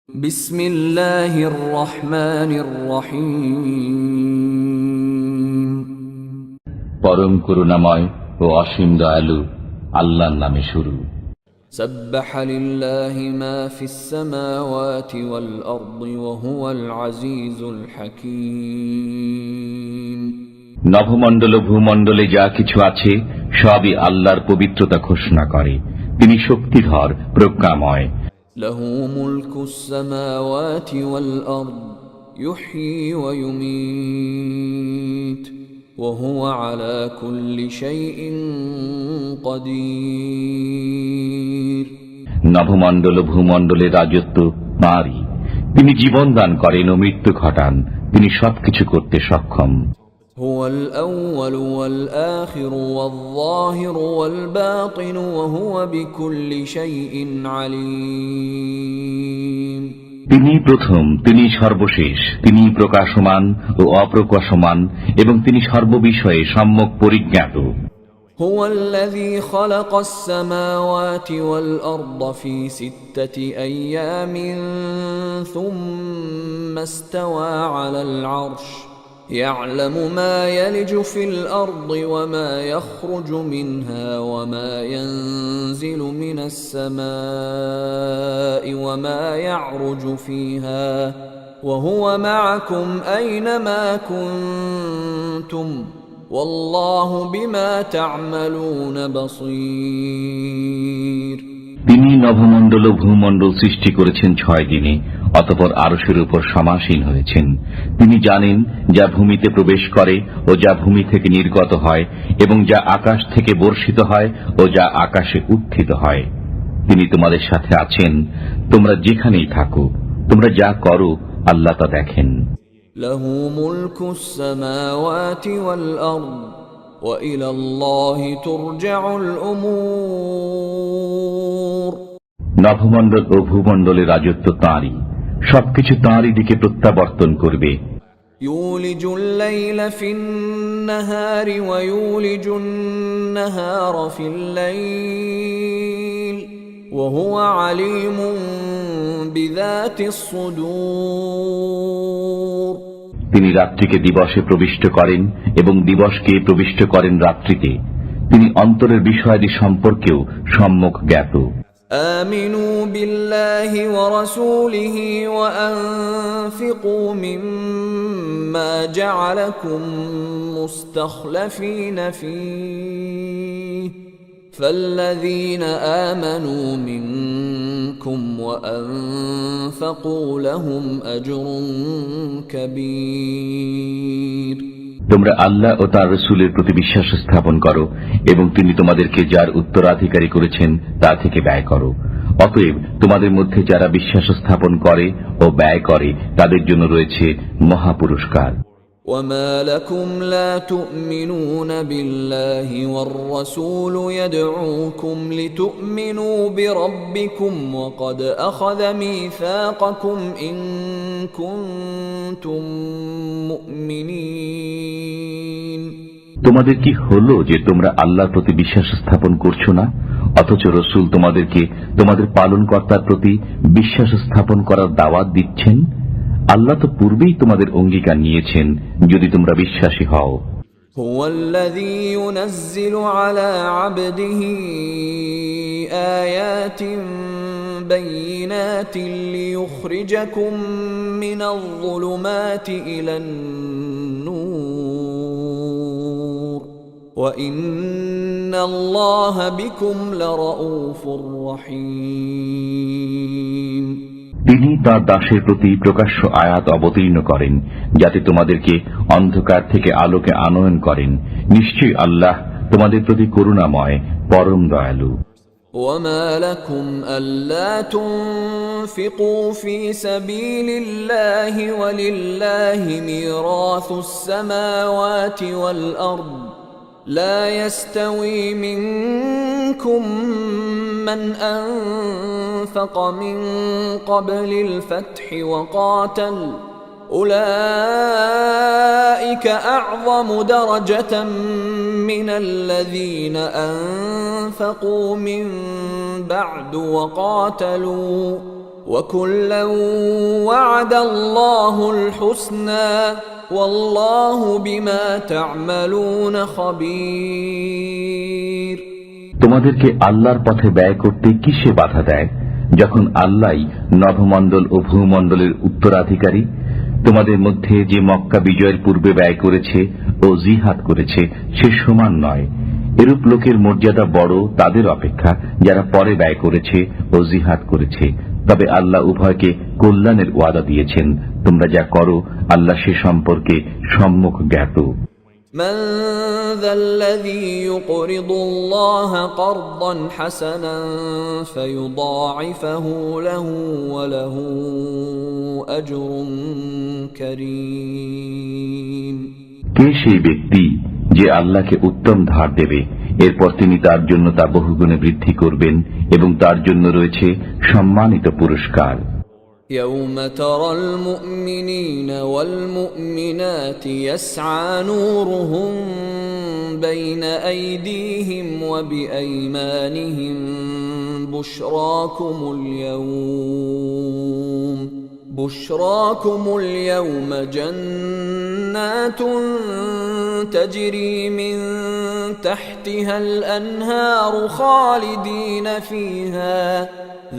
বিসমিল্লাহির রহমানির রহিম। পরম করুণাময় ও অসীম দয়ালু আল্লাহর নামে শুরু। সাব্বাহা লিল্লাহি মা ফিস সামাওয়াতি ওয়াল আরদি ওয়া হুয়াল আজিজুল হাকীম। নভমণ্ডল ও ভূমণ্ডলে যা কিছু আছে সবই আল্লাহর পবিত্রতা ঘোষণা করে। তিনি শক্তিধর, প্রজ্ঞাময়। লাহু মুলকুস সামাওয়াতি ওয়াল আরদ ইউহয়ী ওয়া ইউমীত ওয়া হুয়া আলা কুল্লি শাইইন কাদির। নভমণ্ডল ও ভূমণ্ডলের রাজত্ব তাঁরই। তিনি জীবন দান করেন ও মৃত্যু ঘটান। তিনি সবকিছু করতে সক্ষম। هو الأول والآخر والظاهر والباطن وهو بكل شيء عليم। তিনি প্রথম, তিনি সর্বশেষ, তিনি প্রকাশমান ও অপ্রকাশমান, এবং তিনি সর্ববিষয়ে সম্যক পরিজ্ঞাত। هو الذي خلق السماوات والأرض في 6 أيام ثم استوى على العرش يعلم ما يلج في الأرض وما يخرج منها وما ينزل من السماء وما يعرج فيها وهو معكم أينما كنتم والله بما تعملون بصير। তিনি নভমণ্ডল ও ভূমণ্ডল সৃষ্টি করেছেন 6 দিনে, অতঃপর আরশের উপর সমাসীন হয়েছেন। তিনি জানেন যা ভূমিতে প্রবেশ করে ও যা ভূমি থেকে নির্গত হয়, এবং যা আকাশ থেকে বর্ষিত হয় ও যা আকাশে উত্থিত হয়। তিনি তোমাদের সাথে আছেন, তোমরা যেখানেই থাকো। তোমরা যা করো আল্লাহ তা দেখেন। লাহু মুলকুস সামাওয়াতি ওয়াল আরদ ওয়া ইলাল্লাহি তুরজাউল উমুর। নভমণ্ডল ও ভূমণ্ডলের রাজত্ব তাঁরই। সবকিছু তাঁরই দিকে প্রত্যাবর্তন করবে। ইউলিজুল লাইলা ফিন নাহারি ওয়া ইউলিজুন নাহারা ফিল লাইল ওয়া হুয়া আলিমুন বিযাতিস সুদূর। তিনি রাত্রিকে দিবসে প্রবিষ্ট করেন এবং দিবসকে প্রবিষ্ট করেন রাত্রিতে। তিনি অন্তরের বিষয়াদি সম্পর্কেও সম্যক জ্ঞাত। آمنوا بالله ورسوله وأنفقوا مما جعلكم مستخلفين فيه فالذين آمنوا منكم وأنفقوا لهم أجر كبير। তোমরা আল্লাহ ও তাঁর রাসূলের প্রতি বিশ্বাস স্থাপন করো এবং তিনি তোমাদেরকে যার উত্তরাধিকারী করেছেন তা থেকে ব্যয় করো। অতএব তোমাদের মধ্যে যারা বিশ্বাস স্থাপন করে ও ব্যয় করে তাদের জন্য রয়েছে মহা পুরস্কার। وما لكم لا تؤمنون بالله والرسول يدعوكم لتؤمنوا بربكم وقد أخذ ميثاقكم إن كنتم مؤمنين। তোমাদের কি হলো যে তোমরা আল্লাহর প্রতি বিশ্বাস স্থাপন করছো না, অথচ রসুল তোমাদেরকে তোমাদের পালনকর্তার প্রতি বিশ্বাস স্থাপন করার দাওয়াত দিচ্ছেন? আল্লাহ তো পূর্বেই তোমাদের অঙ্গীকার নিয়েছেন যদি তোমরা বিশ্বাসী হও। هو الذي ينزل على عبده آيات بينات ليخرجكم من الظلمات إلى النور وإن الله بكم لرؤوف رحيم। তিনি তাঁর দাসের প্রতি প্রকাশ্য আয়াত অবতীর্ণ করেন যাতে তোমাদেরকে অন্ধকার থেকে আলোকে আনয়ন করেন। নিশ্চয়ই আল্লাহ তোমাদের প্রতি করুণাময়, পরম দয়ালু। وما لكم ألا تنفقوا في سبيل الله ولله ميراث السماوات والأرض لا يستوي منكم من أنفق من قبل الفتح وقاتل أولئك أعظم درجة من الذين أنفقوا من بعد وقاتلوا وكلا وعد الله الحسنى والله بما تعملون خبير। তোমাদেরকে আল্লাহর পথে ব্যয় করতে কিসে বাধা দেয়, যখন আল্লাহই নভমণ্ডল ও ভূমণ্ডলের উত্তরাধিকারী? তোমাদের মধ্যে যে মক্কা বিজয়ের পূর্বে ব্যয় করেছে ও জিহাদ করেছে সে সমান নয়। এরূপ লোকের মর্যাদা বড় তাদের অপেক্ষা যারা পরে ব্যয় করেছে ও জিহাদ করেছে। তবে আল্লাহ উভয়কে কল্যাণের ওয়াদা দিয়েছেন। তোমরা যা করো আল্লাহ সে সম্পর্কে সম্মুখ জ্ঞাত। من ذا الذي يقرض الله قرضا حسنا فيضاعفه له وله أجر كريم। কে সেই ব্যক্তি যে আল্লাহকে উত্তম ধার দেবে, এরপর তিনি তার জন্য তা বহুগুণে বৃদ্ধি করবেন এবং তার জন্য রয়েছে সম্মানিত পুরস্কার। يوم ترى المؤمنين والمؤمنات يسعى نورهم بين أيديهم وبأيمانهم بشراكم اليوم جنات تجري من تحتها الأنهار خالدين فيها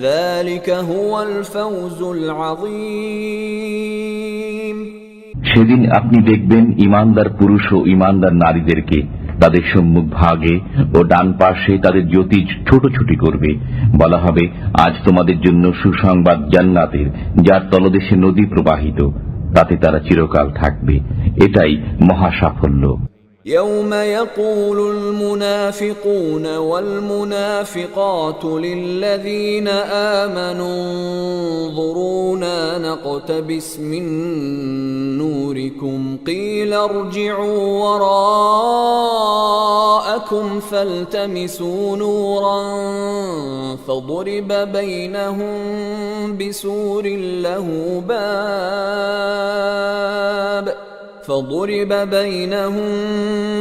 ذلك هو الفوز العظيم। সেদিন আপনি দেখবেন ইমানদার পুরুষ ও ইমানদার নারীদেরকে তাদের সম্মুখ ভাগে ও ডান পাশে তাদের জ্যোতি ছোটাছুটি করবে। বলা হবে, আজ তোমাদের জন্য সুসংবাদ জান্নাতের, যার তলদেশে নদী প্রবাহিত, তাতে তারা চিরকাল থাকবে। এটাই মহা সাফল্য। يوم يقول المنافقون والمنافقات للذين آمنوا انظرونا نقتبس من نوركم قيل ارجعوا وراءكم فالتمسوا نورا فضرب بينهم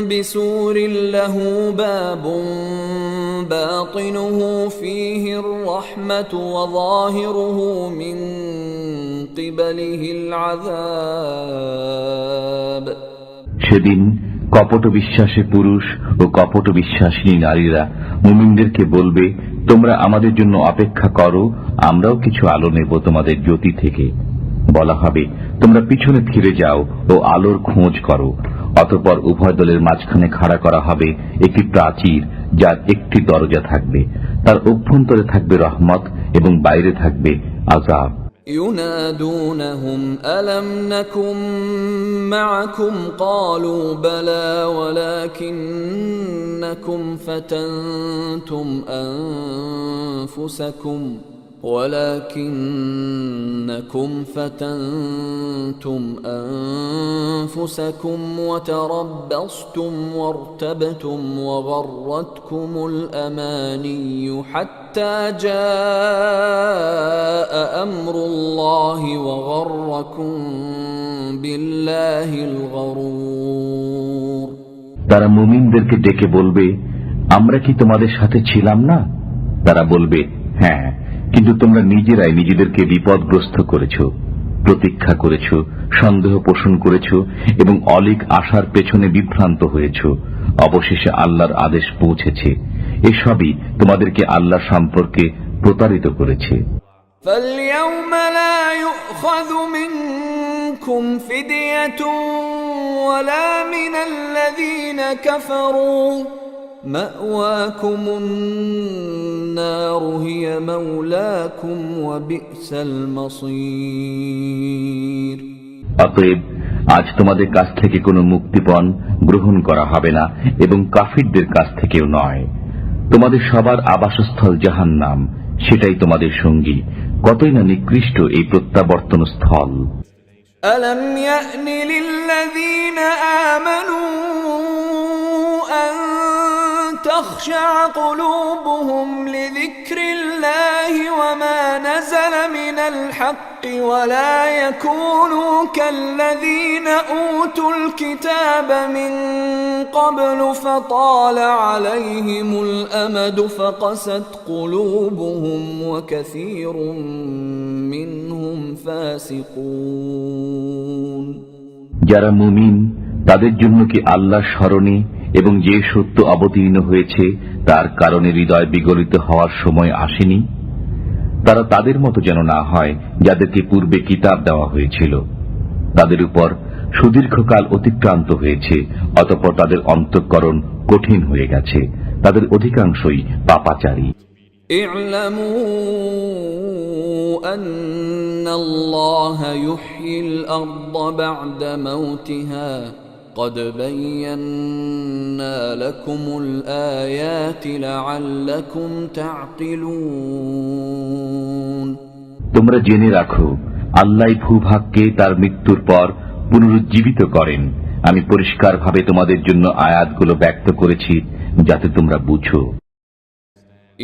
بسور له باب باطنه فيه الرحمة وظاهره من قبله العذاب। সেদিন কপট বিশ্বাসী পুরুষ ও কপট বিশ্বাসিনী নারীরা মুমিনদেরকে বলবে, তোমরা আমাদের জন্য অপেক্ষা করো, আমরাও কিছু আলো নেব তোমাদের জ্যোতি থেকে। বলা হবে, তোমরা পিছনে ফিরে যাও ও আলোর খোঁজ করো। অতঃপর উভয় দলের মাঝখানে খাড়া করা হবে একটি প্রাচীর, যার একটি দরজা থাকবে, তার অভ্যন্তরে থাকবে রহমত এবং বাইরে থাকবে আযাব। ينادونهم ألم نكن معكم قالوا بلى ولكنكم فتنتم أنفسكم وتربصتم وارتبتم وغرتكم الأماني حتى جاء أمر الله وغركم بالله الغرور। তারা মুমিনদেরকে ডেকে বলবে, আমরা কি তোমাদের সাথে ছিলাম না? তারা বলবে, হ্যাঁ, কিন্তু তোমরা নিজেরাই নিজেদেরকে বিপদগ্রস্ত করেছ, প্রতীক্ষা করেছ, সন্দেহ পোষণ করেছ এবং অলিক আশার পেছনে বিভ্রান্ত হয়েছ। অবশেষে আল্লাহর আদেশ পৌঁছেছে। এসবই তোমাদেরকে আল্লাহ সম্পর্কে প্রতারিত করেছে। فاليوم لا يؤخذ منكم فدية ولا من الذين كفروا مأواكم النار هي مولاكم وبئس المصير। অতএব আজ তোমাদের কাছ থেকে কোনো মুক্তিপণ গ্রহণ করা হবে না এবং কাফিরদের কাছ থেকেও নয়। তোমাদের সবার আবাসস্থল জাহান্নাম, সেটাই তোমাদের সঙ্গী। কতই না নিকৃষ্ট এই প্রত্যাবর্তন স্থল। ألم يأن للذين آمنوا أن تخشع قلوبهم لذكر الله وما نزل نزل من الحق ولا يكونوا كالذين أوتوا الكتاب من قبل فطال عليهم الأمد فقست قلوبهم وكثير منهم فاسقون যারা মুমিন তাদের জন্য কি আল্লাহ স্মরণে এবং যে সত্য অবতীর্ণ হয়েছে তার কারণে হৃদয় বিগলিত হওয়ার সময় আসেনি? তারা তাদের মতো যেন না হয় যাদেরকে পূর্বে কিতাব দেওয়া হয়েছিল। তাদের উপর সুদীর্ঘকাল অতিক্রান্ত হয়েছে, অতঃপর তাদের অন্তঃকরণ কঠিন হয়ে গেছে। তাদের অধিকাংশই পাপাচারী। আন্নাল্লাহ ইউহয়িল আরদ বা'দা মাউতিহা قد بينا لكم الآيات لعلكم تعقلون তোমরা জেনে রাখো, আল্লাহ ভূভাগকে তার মৃত্যুর পর পুনরুজ্জীবিত করেন। আমি পরিষ্কারভাবে তোমাদের জন্য আয়াতগুলো ব্যক্ত করেছি যাতে তোমরা বুঝো।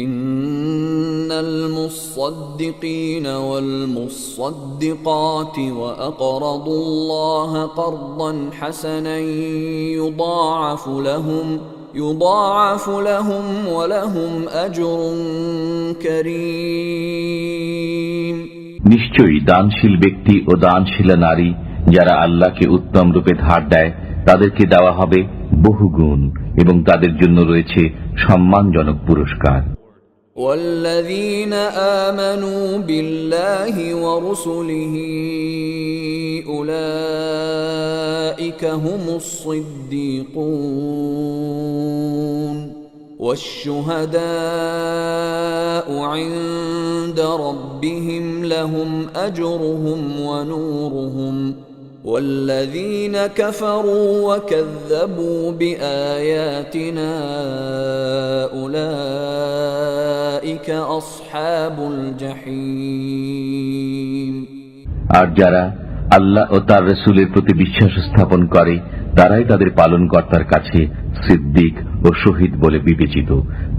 ইন্নাল মুসাদ্দিকিনা ওয়াল মুসাদ্দিকাত ওয়া আকরাদুল্লাহা কারদান হাসানান ইউদাআফু লাহুম ওয়া লাহুম আজরুন কারীম। নিশ্চয়ই দানশীল ব্যক্তি ও দানশীলা নারী যারা আল্লাহকে উত্তম রূপে ধার দেয় তাদেরকে দেওয়া হবে বহুগুণ এবং তাদের জন্য রয়েছে সম্মানজনক পুরস্কার। والذين آمنوا بالله ورسله أولئك هم الصديقون والشهداء عند ربهم لهم أجرهم ونورهم والذين كفروا وكذبوا بآياتنا أولئك أصحاب الجحيم আর যারা আল্লাহ ও তার রাসূলের প্রতি বিশ্বাস স্থাপন করে তারাই তাদের পালনকর্তার কাছে সিদ্দিক ও শহীদ বলে বিবেচিত।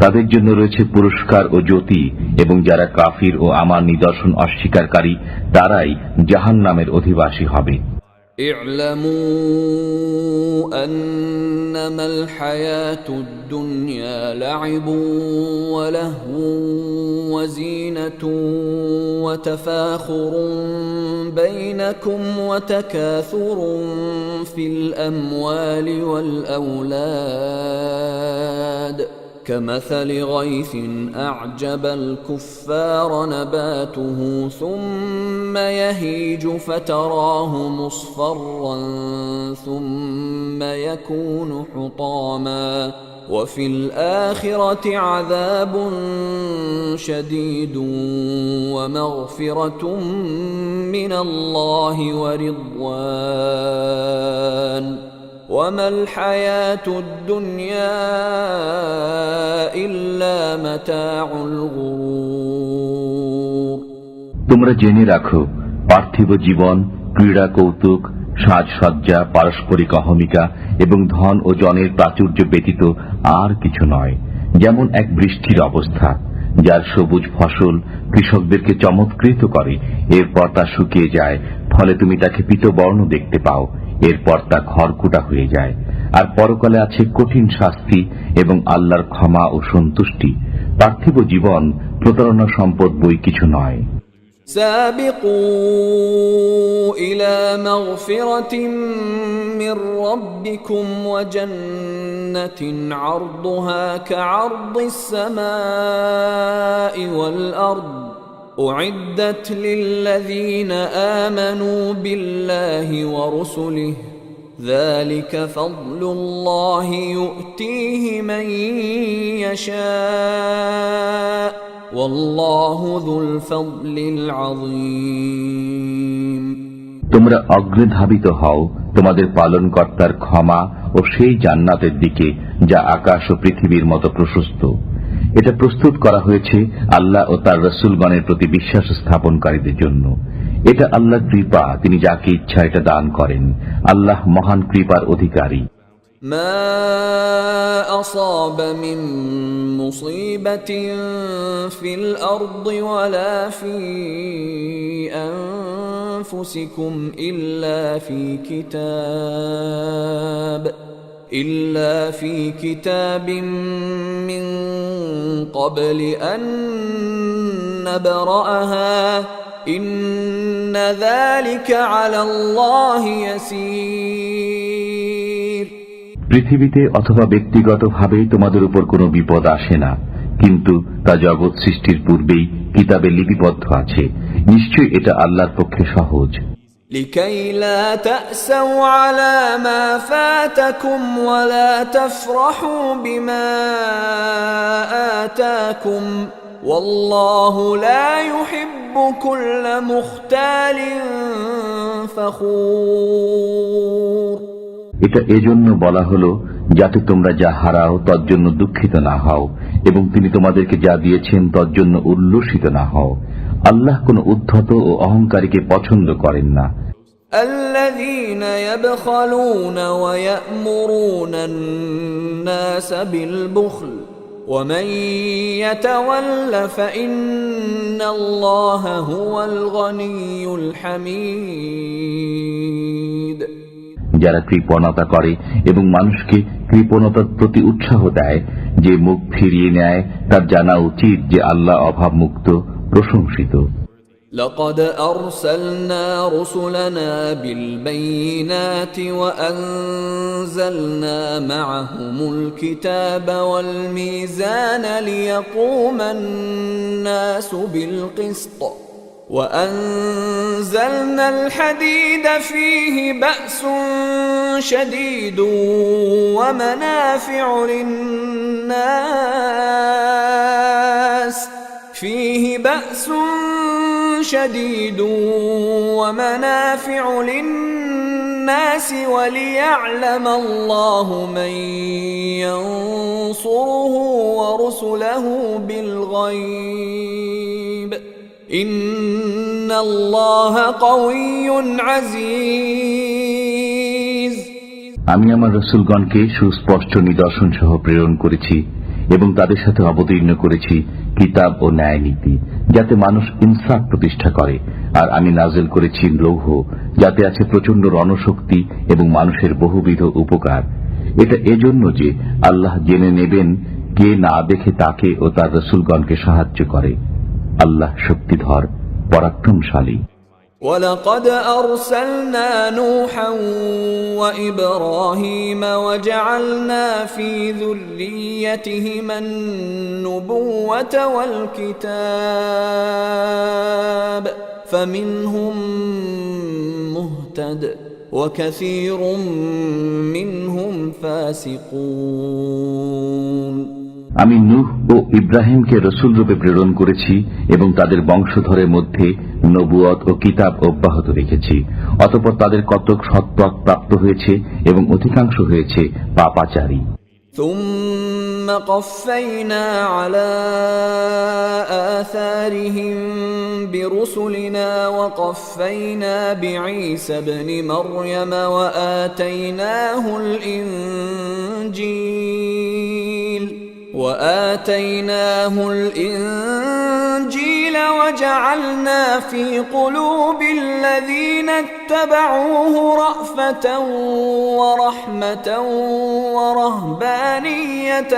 তাদের জন্য রয়েছে পুরস্কার ও জ্যোতি, এবং যারা কাফির ও আমার নিদর্শন অস্বীকারী তারাই জাহান্নামের অধিবাসী হবে। اعلموا أنما الحياة الدنيا لعب ولهو وزينة وتفاخر بينكم وتكاثر في الأموال والأولاد كمثل غيث أعجب الكفار نباته ثم يهيج فتراه مصفرا ثم يكون حطاما وفي الآخرة عذاب شديد ومغفرة من الله ورضوان وما الحياة الدنيا إلا متاع الغرور তোমরা জেনে রাখো, পার্থিব জীবন ক্রীড়া কৌতুক সাজসজ্জা পারস্পরিক অহমিকা এবং ধন ও জনের প্রাচুর্য ব্যতীত আর কিছু নয়। যেমন এক বৃষ্টির অবস্থা, যার সবুজ ফসল কৃষকদেরকে চমৎকৃত করে, এরপর তা শুকিয়ে যায়, ফলে তুমি তাকে পীতবর্ণ দেখতে পাও, এরপর তা খড়কুটা হয়ে যায়। আর পরকালে আছে কঠিন শাস্তি এবং আল্লাহর ক্ষমা ও সন্তুষ্টি। পার্থিব জীবন প্রতারণা সম্পদ বই কিছু নয়। سابقوا إلى مغفرة من ربكم وجنة عرضها كعرض السماء والأرض أعدت للذين آمنوا بالله ورسله ذلك فضل الله يؤتيه من يشاء والله ذو الفضل العظيم তোমরা অগ্রধাবিত হও তোমাদের পালনকর্তার ক্ষমা ও সেই জান্নাতের দিকে যা আকাশ ও পৃথিবীর মতো প্রশস্ত। এটা প্রস্তুত করা হয়েছে আল্লাহ ও তার রাসূলগণের প্রতি বিশ্বাস স্থাপনকারীদের জন্য। এটা আল্লাহর কৃপা, তিনি যাকে ইচ্ছা এটা দান করেন। আল্লাহ মহান কৃপার অধিকারী। ما أصاب من مصيبة في الأرض ولا في أنفسكم إلا في كتاب من قبل أن نبرأها إن ذلك على الله يسير। পৃথিবীতে অথবা ব্যক্তিগতভাবে তোমাদের উপর কোনো বিপদ আসে না, কিন্তু তা জগৎ সৃষ্টির পূর্বেই কিতাবে লিপিবদ্ধ আছে। নিশ্চয়ই এটা আল্লাহর পক্ষে সহজ। لكي لا تأسوا على ما فاتكم ولا تفرحوا بما آتاكم والله لا يحب كل مختال فخور। এটা এজন্য বলা হলো যাতে তোমরা যা হারাও তর জন্য দুঃখিত না হও এবং তিনি তোমাদেরকে যা দিয়েছেন তর জন্য উল্লসিত না হও। আল্লাহ কোন উদ্ধত ও অহংকারীকে পছন্দ করেন না। الذين يبخلون ويأمرون الناس بالبخل ومن يتول فإن الله هو الغني الحميد। যারা কৃপণতা করে এবং মানুষকে কৃপণতার প্রতি উৎসাহ দেয়, যে মুখ ফিরিয়ে নেয় তার জানা উচিত যে আল্লাহ অভাবমুক্ত, প্রশংসিত। لقد أرسلنا رسلنا بالبينات وأنزلنا معهم الكتاب والميزان ليقوم الناس بالقسط وأنزلنا الحديد فيه بأس شديد ومنافع للناس وليعلم الله من ينصره ورسله بالغيب إن الله قوي عزيز। আমি আমার রাসূলগণকে সুস্পষ্ট নিদর্শন সহ প্রেরণ করেছি এবং তাদের সাথে অবতীর্ণ করেছি কিতাব ও ন্যায় নীতি, যাতে মানুষ ইনসাফ প্রতিষ্ঠা করে। আর আমি নাযিল করেছি লৌহ, যাতে আছে প্রচন্ড রণশক্তি এবং মানুষের বহুবিধ উপকার। এটা এজন্য যে আল্লাহ জেনে নেবেন কে না দেখে তাকে ও তার রাসূলগণকে সাহায্য করে। আল্লাহ শক্তিধর, পরাক্রমশালী। ولقد أرسلنا نوحا وإبراهيم وجعلنا في ذريتهما النبوة والكتاب فمنهم مهتد وكثير منهم فاسقون। আমি নূহ ও ইব্রাহিমকে রাসূল রূপে প্রেরণ করেছি এবং তাদের বংশধরের মধ্যে নবুয়ত ও কিতাব অব্যাহত রেখেছি। অতঃপর তাদের কতক সৎপথ প্রাপ্ত হয়েছে এবং অধিকাংশ হয়েছে পাপাচারী। ثم قفينا على آثارهم برسلنا وقفينا بعيسى ابن مريم وآتيناه الإنجيل وجعلنا في قلوب الذين اتبعوه رأفة ورحمة ورهبانية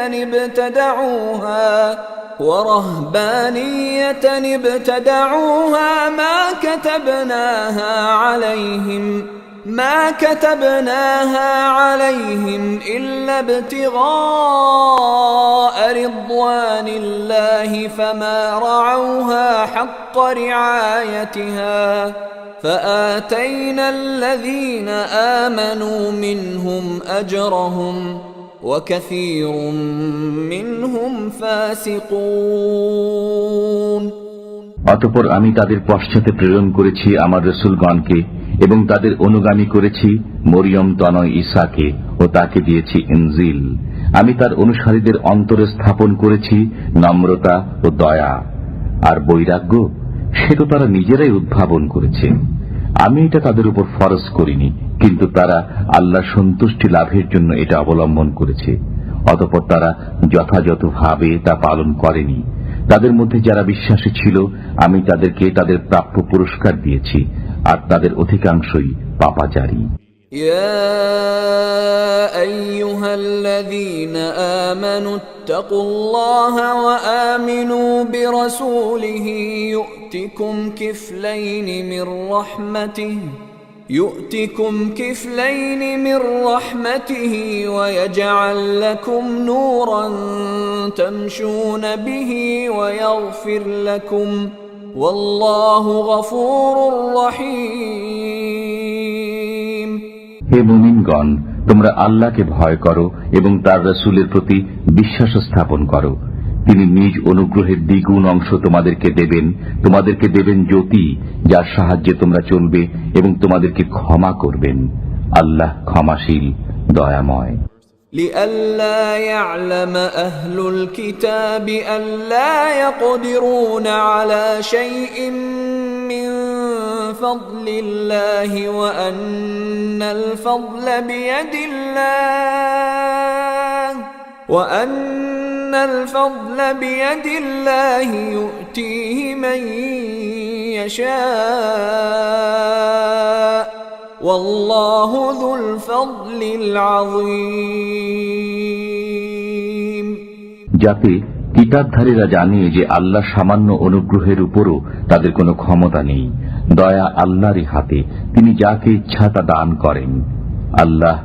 ابتدعوها ما كتبناها عليهم إلا ابتغاء رضوان الله فما رعوها حق رعايتها فآتينا الذين آمنوا منهم أجرهم وكثير منهم فاسقون। অতঃপর আমি তাদের পশ্চাতে প্রেরণ করেছি আমার রাসূলগণকে এবং তাদের অনুগামী করেছি মরিয়ম তনয় ঈসাকে ও তাকে দিয়েছি ইনজিল। আমি তার অনুসারীদের অন্তরে স্থাপন করেছি নম্রতা ও দয়া, আর বৈরাগ্য সে তো তারা নিজেরাই উদ্ভাবন করেছে। আমি এটা তাদের উপর ফরজ করিনি, কিন্তু তারা আল্লাহর সন্তুষ্টি লাভের জন্য এটা অবলম্বন করেছে। অতঃপর তারা যথাযথভাবে তা পালন করেনি। তাদের মধ্যে যারা বিশ্বাসী ছিল আমি তাদেরকে তাদের প্রাপ্য পুরস্কার দিয়েছি, আর তাদের অধিকাংশই পাপাচারী। يا أيها الذين آمنوا اتقوا الله وآمنوا برسوله يؤتكم كفلين من رحمته ويجعل لكم نورا تمشون به ويغفر لكم والله غفور رحيم। হে মুমিনগণ, তোমরা আল্লাহকে ভয় করো এবং তার রাসূলের প্রতি বিশ্বাস স্থাপন করো। তিনি নিজ অনুগ্রহের দ্বিগুণ অংশ তোমাদেরকে দেবেন জ্যোতি, যার সাহায্যে তোমরা চলবে, এবং তোমাদেরকে ক্ষমা করবেন। আল্লাহ ক্ষমাশীল, দয়াময়। لئلا يعلم أهل الكتاب ألا يقدرون على شيء من فضل الله وأن الفضل بيد الله يؤتيه من يشاء والله ذو الفضل العظيم। যাতে কিতাবধারীরা জানে যে আল্লাহ সামান্য অনুগ্রহের উপরও তাদের কোনো ক্ষমতা নেই। দয়া আল্লাহরই হাতে, তিনি যাকে ইচ্ছা তা দান করেন। আল্লাহ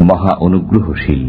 মহা অনুগ্রহশীল।